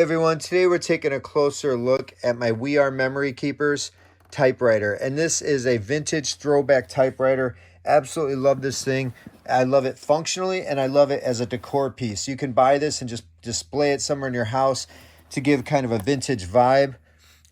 Everyone, today we're taking a closer look at my We Are Memory Keepers typewriter, and this is a vintage throwback typewriter. Absolutely love this thing. I love it functionally, and I love it as a decor piece. You can buy this and just display it somewhere in your house to give kind of a vintage vibe,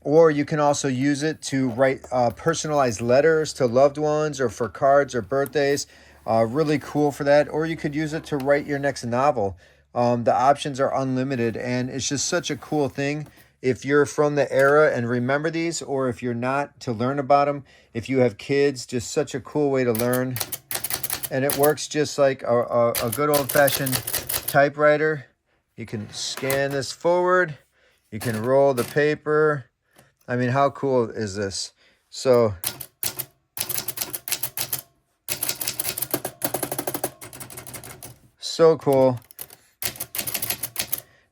or you can also use it to write personalized letters to loved ones or for cards or birthdays. Really cool for that. Or you could use it to write your next novel. The options are unlimited, and it's just such a cool thing. If you're from the era and remember these, or if you're not, to learn about them. If you have kids, just such a cool way to learn. And it works just like a good old-fashioned typewriter. You can scan this forward. You can roll the paper. I mean, how cool is this? So cool.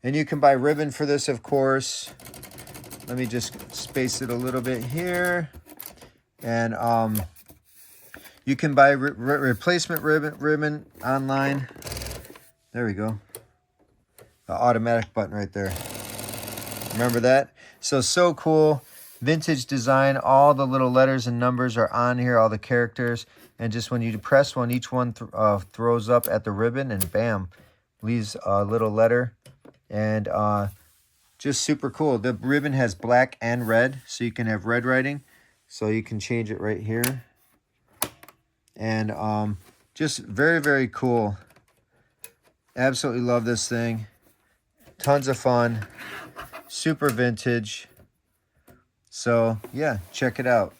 And you can buy ribbon for this, of course. Let me just space it a little bit here. And you can buy replacement ribbon online. There we go. The automatic button right there. Remember that? So cool. Vintage design. All the little letters and numbers are on here, all the characters. And just when you press one, each one throws up at the ribbon, and bam, leaves a little letter. And just super cool. The ribbon has black and red, so you can have red writing. So you can change it right here. And just very, very cool. Absolutely love this thing. Tons of fun. Super vintage. So yeah, check it out.